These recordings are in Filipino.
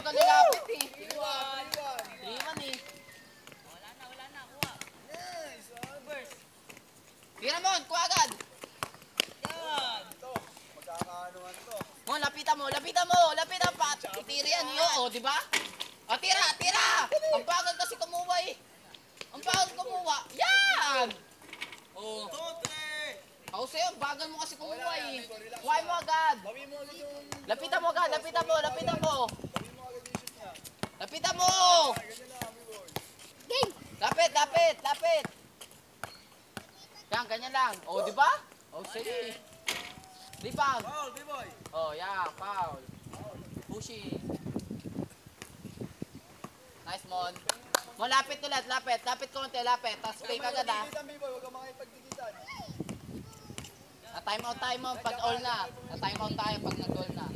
ka nilapit eh. 3-1 eh. Wala na, kuha. First. Tira mo, kuha agad. Yan. Magkakaanuhan to. Mo, lapitan pa. Itira yan, o, di ba? O, tira. Ang bagal kasi kumuha eh. Yan! O. Ako sa'yo, bagal mo kasi kumuha eh. Kuhain mo agad. Bawi mo agad yung... Lapitan mo agad, lapitan mo. Bawi mo agad yung shoot niya. Lapitan mo! Ganyan lang, B-boy. Game! Lapit! Yan, ganyan lang. O, di ba? O, sige. Rebound. Foul, B-boy. Oh, yeah, foul. Pushing. Nice, Mon. Mon, lapit ulit, lapit konti, lapit. Tapos fake agad ah. Pagdigitan, B-boy. Huwag kang makipagdigitan. Na-time out pag all na. Na-time out tayo pag nag-all na.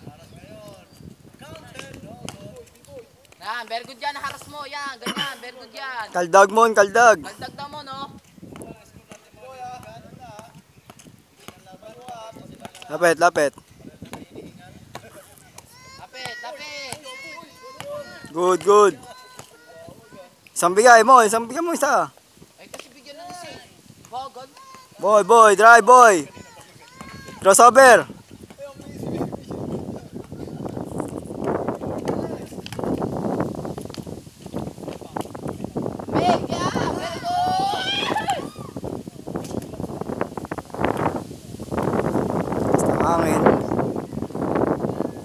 Yan, very good yan, haras mo. Yan, ganyan, very good yan. Kaldag mo, kaldag. Kaldag na mo, no? B-boy, ha? Ganun na, ha? Laban mo, ha? Lapit. Lapit. Good. Isang bigay mo isa. Ay, kasi bigyan na si Bogod. Boy, drive boy. Crossover. Big, yeah, very good. Hangin.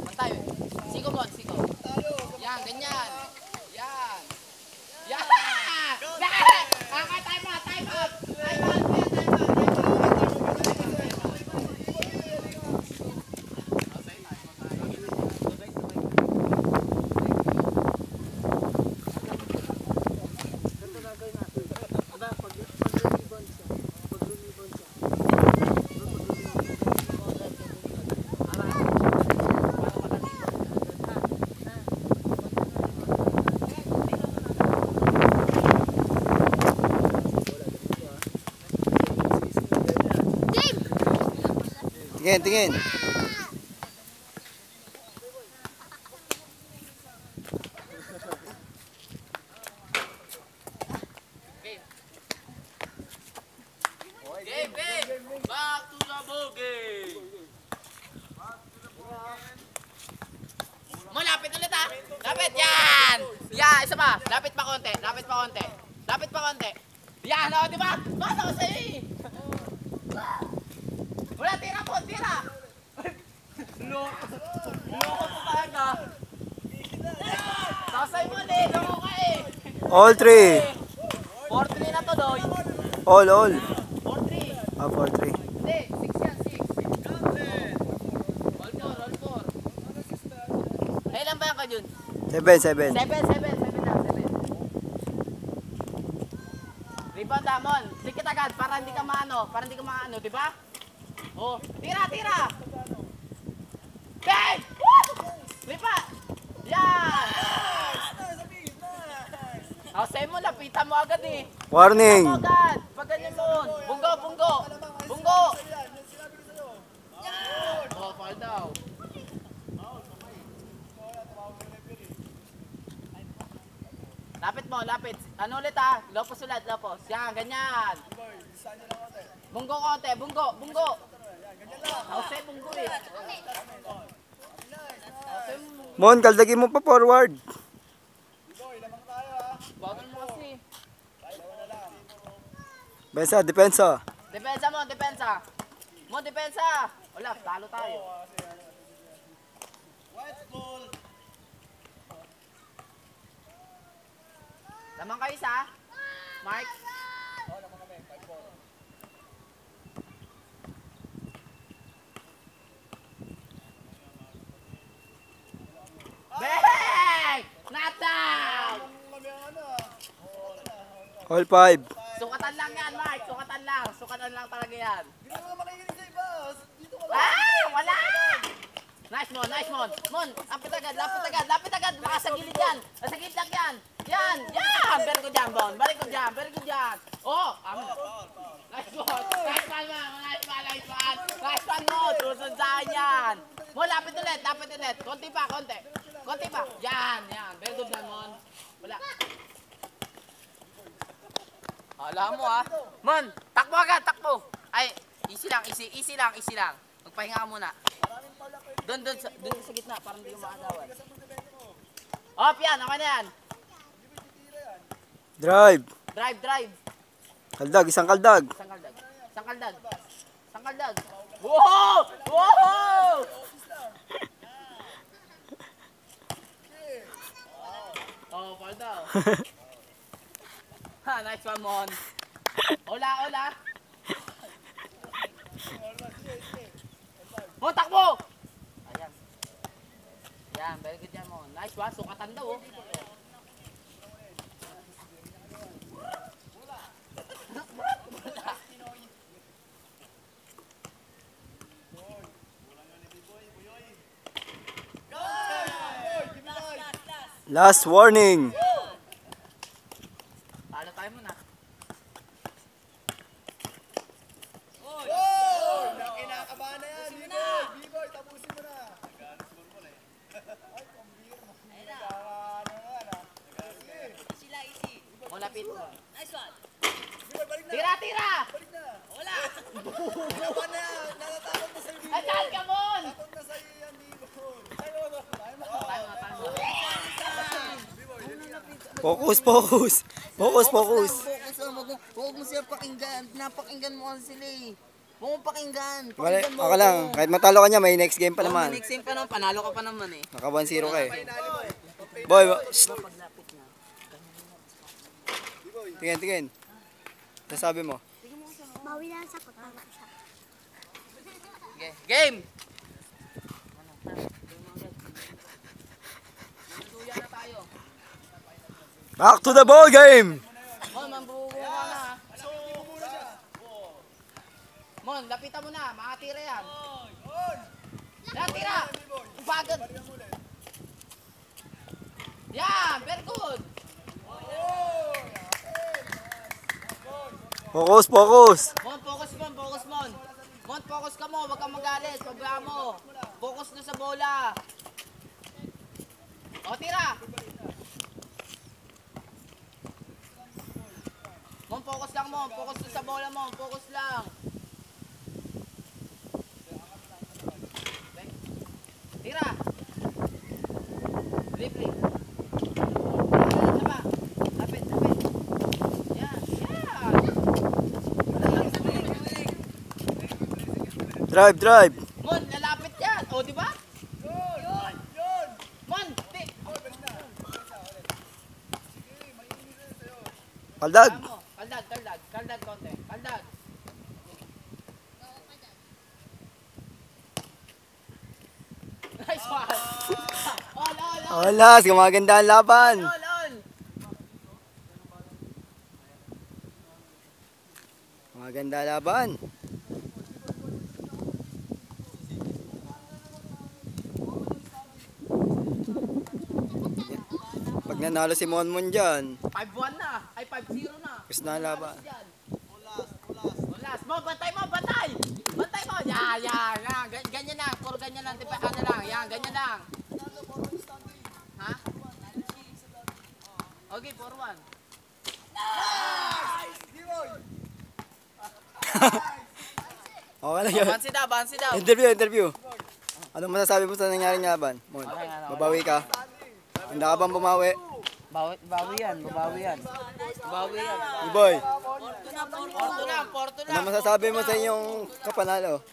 Mantay. Sigo, Mon, sigo. Yan, ganyan. Yan. Time out. Tingin. Game. Back to the ball game. Lapit ulit ah. Lapit, yan. Yan, isa pa. Lapit pa konti. Yan, o, di ba? Basta ko sa'yo eh. Wala, tira. Loko po talaga. Sasay mo eh, loko ka eh. All three. 4-3 na to, Doy. All. 4-3. 4-3. Hindi, 6 yan, 6. All 4. Ilan ba yan ka, Jun? 7. 7 na, 7. Rebound, Damon. Sikit agad, para hindi ka maano, di ba? Oh, tira! Bang! Lipat! Yan! Oh, sa'yo mo, lapitan mo agad eh. Warning. Lapitan mo agad. Pag ganyan mo. Bunggo. Oh, fall daw. Lapit mo. Ano ulit ah? Lopos ulit. Yan, ganyan. Bunggo konti. Bunggo. Oh, sa'yo bunggo eh. Mon, kaldagin mo pa forward. Bagal mo kasi. Depensa. Depensa. Wala, talo tayo. White ball. Lamang kayo isa. Mark. Bang! Not down! All 5. Sukatan lang yan, Mark. Sukatan lang talaga yan. Hindi mo makikinig sa iba. Dito ka lang. Ah! Wala! Nice, Mon. Mon, lapit agad. Baka sa gilid yan. Sa gilid lang yan. Yan. Very good yan, Bon. Very good yan. Oh! Nice one. Nice one, Mo. Tusunod sa akin yan. Mo, lapit ulit. Konti pa. Konti pa. Yan, yan. Very good na, Mon. Wala. Alam mo ah. Mon, takbo agad, takbo. Ay, easy lang, easy lang. Magpahinga ka muna. Doon sa gitna, parang hindi mo makagawan. Op, yan, okay na yan. Drive. Drive. Kaldag, isang kaldag. Sangkaldag. Wow! Oh, fall daw. Ha, nice one, Mon. Ola. Mon, takbo! Ayan. Yan, very good yan, Mon. Nice one, sukatan daw, oh. Last warning. Talo tayo muna. Oh! Kinakabahan na yan. B-boy, tapusin mo na. Ay, pambira mo. Ano yan ah. Easy lang, easy. Mon, lapit mo. Nice one. B-boy, balik na. Tira! Balik na. Wala. Kinabahan na yan. Natatakot na sa'yo, B-boy. Ay, saan ka, Mon? Takot na sa'yo yan, B-boy. Tayo mo. Tayo mo. Focus. Focus mo. Huwag mo sila pakinggan. Napakinggan mo kasi sila eh. Huwag mo pakinggan. Wala, Pakinggan mo ako lang. Kahit matalo ka niya, may next game pa Oh, naman. next time pa naman. Panalo ka pa naman eh. Naka 1-0 ka eh. Boy, shh. Tingin. Sasabi mo. Bawi lang sa kutama siya. Okay, game! Tuya na tayo. Back to the ball game. Mon, mambubuo ka na. Mon, lapitan mo na. Makatira yan. Yan, tira! Bagad! Yan! Very good! Focus. Mon, focus Mon. Mon, focus ka mo. Huwag kang magalit. Pabayaan mo. Focus na sa bola. O, tira! Mon, focus lang mo. Focus na sa bola mo. Focus lang. Tira! Dribbling. Isa pa. Lapit. Yan. Drive. Mon, lalapit yan. O, di ba? Mon, Kaldag. Kaldag konti. Kaldag. Nice one. All. Olas, gumaganda ang laban. All. Maganda laban. Pag nanalo si Monmon dyan, 5-1 na. Ay, 5-0 na. tapos na ang laban. Ulas. Mo, bantay mo. Yan. Ganyan lang. Puro ganyan lang. Diba, ano lang. Yan, ganyan lang. Ha? Okay, 4-1. Okay lang yun. Bansi daw. Interview. Ano masasabi mo sa nangyaring laban? Mon, babawi ka. Handa ka bang bumawi? Bawi yan. B-boy, Porto lang. ano masasabi mo sa inyong kapanalo?